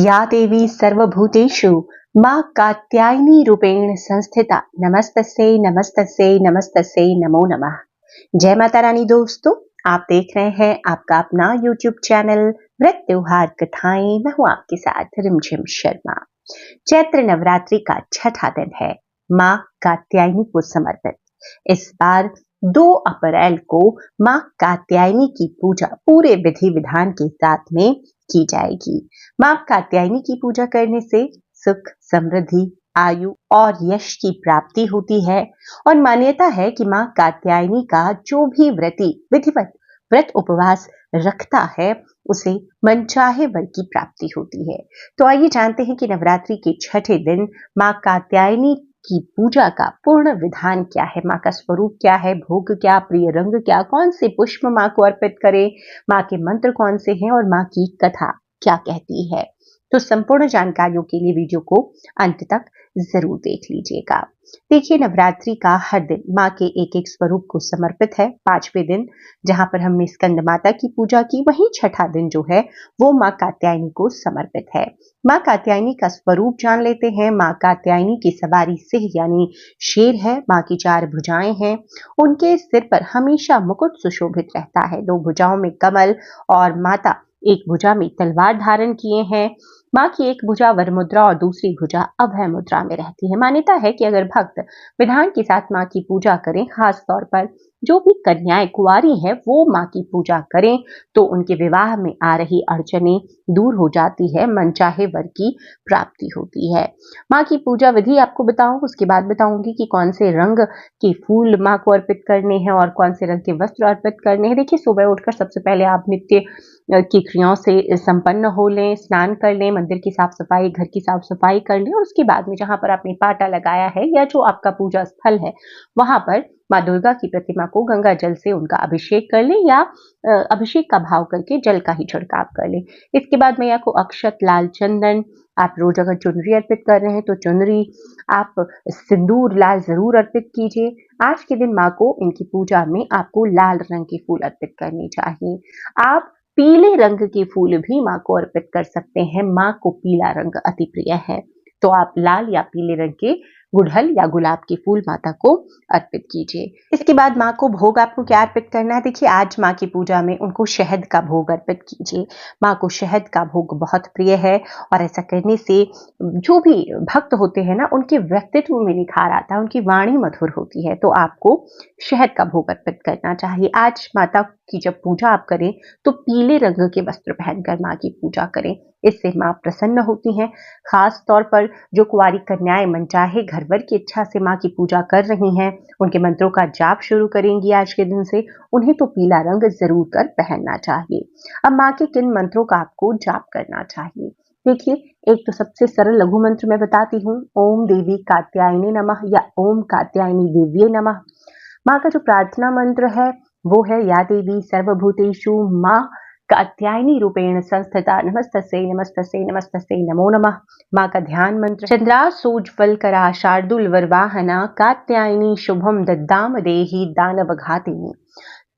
या देवी सर्वभूतेषु मां कात्यायनी रूपेण संस्थिता नमस्तस्यै नमस्तस्यै नमस्तस्यै नमो नमः। जय माता रानी। दोस्तों, आप देख रहे हैं आपका अपना YouTube चैनल व्रत त्योहार कथाएं। मैं हूं आपके साथ रिमझिम शर्मा। चैत्र नवरात्रि का छठा दिन है, मां कात्यायनी को समर्पित। इस बार 2 अप्रैल को मां कात्यायनी की पूजा पूरे विधि विधान के साथ में की जाएगी। मां कात्यायनी की पूजा करने से सुख, समृद्धि, आयु और यश की प्राप्ति होती है और मान्यता है कि मां कात्यायनी का जो भी व्रती विधिवत व्रत उपवास रखता है उसे मनचाहे वर की प्राप्ति होती है। तो आइए जानते हैं कि नवरात्रि के छठे दिन मां कात्यायनी की पूजा का पूर्ण विधान क्या है, मां का स्वरूप क्या है, भोग क्या, प्रिय रंग क्या, कौन से पुष्प मां को अर्पित करें, मां के मंत्र कौन से हैं और मां की कथा क्या कहती है। तो संपूर्ण जानकारियों के लिए वीडियो को अंत तक जरूर देख लीजिएगा। देखिए, नवरात्रि का हर दिन मां के एक एक स्वरूप को समर्पित है। 5वें दिन जहां पर हमने स्कंद माता की पूजा की, वहीं छठा दिन जो है वो मां कात्यायनी को समर्पित है। मां कात्यायनी का स्वरूप जान लेते हैं। मां कात्यायनी की सवारी सिंह यानी शेर है। मां की 4 भुजाएं हैं। उनके सिर पर हमेशा मुकुट सुशोभित रहता है। 2 भुजाओं में कमल और माता एक भुजा में तलवार धारण किए हैं। मां की एक भुजा वर मुद्रा और दूसरी भुजा अभय मुद्रा में रहती है। मान्यता है कि अगर भक्त विधान के साथ मां की पूजा करें, खास तौर पर जो भी कन्याएं कुंवारी हैं वो मां की पूजा करें तो उनके विवाह में आ रही अड़चनें दूर हो जाती है, मनचाहे वर की प्राप्ति होती है। मां की पूजा विधि आपको बताऊं, उसके बाद बताऊंगी कि कौन से रंग के फूल मां को अर्पित करने हैं और कौन से रंग के वस्त्र अर्पित करने हैं। देखिए, सुबह उठकर सबसे पहले आप नित्य की क्रियाओं से संपन्न हो लें, स्नान कर लें, मंदिर की साफ सफाई, घर की साफ सफाई कर लें और उसके बाद में जहां पर आपने पाटा लगाया है या जो आपका पूजा स्थल है वहां पर मां दुर्गा की प्रतिमा को गंगा जल से उनका अभिषेक कर लें या अभिषेक का भाव करके जल का ही छिड़काव कर लें। इसके बाद मैया को अक्षत, लाल चंदन, आप रोज अगर चुनरी अर्पित कर रहे हैं तो चुनरी, आप सिंदूर लाल जरूर अर्पित कीजिए। आज के दिन मां को इनकी पूजा में आपको लाल रंग के फूल अर्पित करने चाहिए। आप पीले रंग के फूल भी मां को अर्पित कर सकते हैं। मां को पीला रंग अति प्रिय है, तो आप लाल या पीले रंग के गुड़हल या गुलाब के फूल माता को अर्पित कीजिए। इसके बाद मां को भोग आपको क्या अर्पित करना है। देखिए, आज मां की पूजा में उनको शहद का भोग अर्पित कीजिए। मां को शहद का भोग बहुत प्रिय है और ऐसा करने से जो भी भक्त होते हैं ना, उनके व्यक्तित्व में निखार आता है, उनकी वाणी मधुर होती है। तो आपको शहद का भोग अर्पित करना चाहिए। आज माता की जब पूजा आप करें तो पीले रंग के वस्त्र पहनकर मां की पूजा करें, इससे मां प्रसन्न होती हैं। खास तौर पर जो कुंवारी कन्याएं मनचाहे घरवर की इच्छा से मां की पूजा कर रही हैं, उनके मंत्रों का जाप शुरू करेंगी आज के दिन से, उन्हें तो पीला रंग जरूर कर पहनना चाहिए। अब मां के किन मंत्रों का आपको जाप करना चाहिए। देखिए, एक तो सबसे सरल लघु मंत्र मैं बताती हूँ, ओम देवी कात्यायनी नमः या ओम कात्यायनी देव्ये नमः। मां का जो प्रार्थना मंत्र है वो है, या देवी सर्वभूतेषु मां कात्यायनी रूपेण संस्थिता नमस्तस्यै नमस्तस्यै नमस्तस्यै नमो नमः। मां का ध्यान मंत्र, चंद्रासोज्ज्वलकरा शार्दूल वरवाहना कात्यायनी शुभम दद्दाम देहि दानव घातिनी।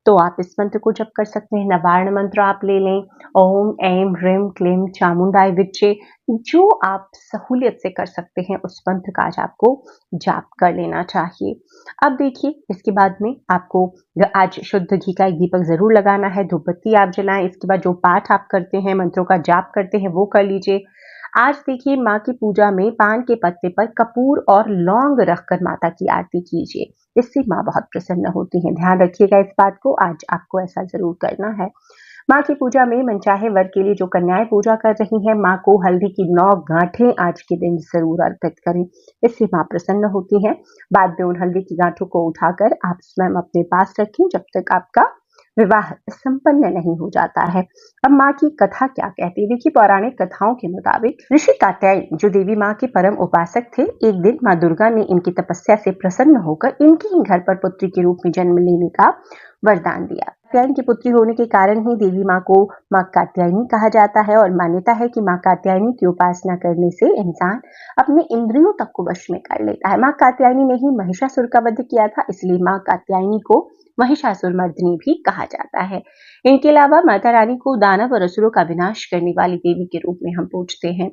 तो आप इस मंत्र को जप कर सकते हैं। नवार्ण मंत्र आप ले लें, ओम ऐं ह्रीं क्लीं चामुंडाय विच्चे। जो आप सहूलियत से कर सकते हैं उस मंत्र का आज आपको जाप कर लेना चाहिए। अब देखिए, इसके बाद में आपको आज शुद्ध घी का एक दीपक जरूर लगाना है, धूप बत्ती आप जलाएं। इसके बाद जो पाठ आप करते हैं, मंत्रों का जाप करते हैं, वो कर लीजिए। आज देखिए, मां की पूजा में पान के पत्ते पर कपूर और लौंग रखकर माता की आरती कीजिए, इससे मां बहुत प्रसन्न होती हैं। ध्यान रखिएगा इस बात को, आज आपको ऐसा जरूर करना है। मां की पूजा में मनचाहे वर के लिए जो कन्याएं पूजा कर रही हैं, मां को हल्दी की 9 गांठें आज के दिन जरूर अर्पित करें, इससे मां प्रसन्न होती हैं। बाद में उन हल्दी की गांठों को उठाकर आप स्वयं अपने पास रखें जब तक आपका विवाह संपन्न नहीं हो जाता है। अब मां की कथा क्या कहती है। देखिए, पौराणिक कथाओं के मुताबिक ऋषि कात्यायन जो देवी मां के परम उपासक थे, एक दिन मां दुर्गा ने इनकी तपस्या से प्रसन्न होकर इनके ही घर पर पुत्री के रूप में जन्म लेने का वरदान दिया। कात्यायन की पुत्री होने के कारण ही देवी माँ को माँ कात्यायनी कहा जाता है और मान्यता है कि माँ कात्यायनी की उपासना करने से इंसान अपने इंद्रियों तक को वश में कर लेता है। माँ कात्यायनी ने ही महिषासुर का वध किया था, इसलिए माँ कात्यायनी को महिषासुर मर्दिनी भी कहा जाता है। इनके अलावा माता रानी को दानव और असुरों का विनाश करने वाली देवी के रूप में हम पूजते हैं।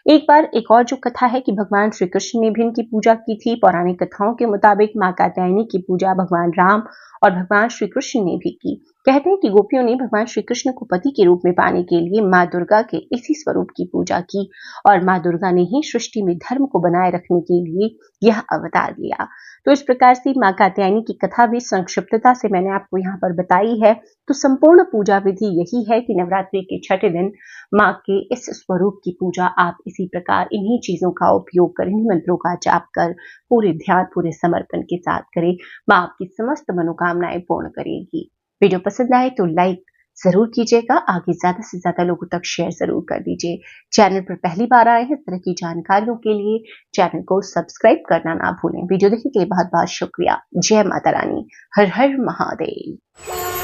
एक बार एक और जो कथा है कि भगवान श्री कृष्ण ने भी इनकी पूजा की थी। पौराणिक कथाओं के मुताबिक माँ कात्यायनी की पूजा भगवान राम और भगवान श्री कृष्ण ने भी की। कहते हैं कि गोपियों ने भगवान श्री कृष्ण को पति के रूप में पाने के लिए माँ दुर्गा के इसी स्वरूप की पूजा की और माँ दुर्गा ने ही सृष्टि में धर्म को बनाए रखने के लिए यह अवतार लिया। तो इस प्रकार से माँ कात्यायनी की कथा भी संक्षिप्तता से मैंने आपको यहाँ पर बताई है। तो संपूर्ण पूजा विधि यही है कि नवरात्रि के छठे दिन माँ के इस स्वरूप की पूजा आप इसी प्रकार इन्हीं चीजों का उपयोग कर, इन्हीं मंत्रों का जाप कर पूरे ध्यान पूरे समर्पण के साथ करें। माँ आपकी समस्त मनोकामनाएं पूर्ण करेगी। वीडियो पसंद आए तो लाइक जरूर कीजिएगा, आगे ज्यादा से ज्यादा लोगों तक शेयर जरूर कर दीजिए। चैनल पर पहली बार आए हैं इस तरह की जानकारियों के लिए चैनल को सब्सक्राइब करना ना भूलें। वीडियो देखने के लिए बहुत बहुत शुक्रिया। जय माता रानी, हर हर महादेव।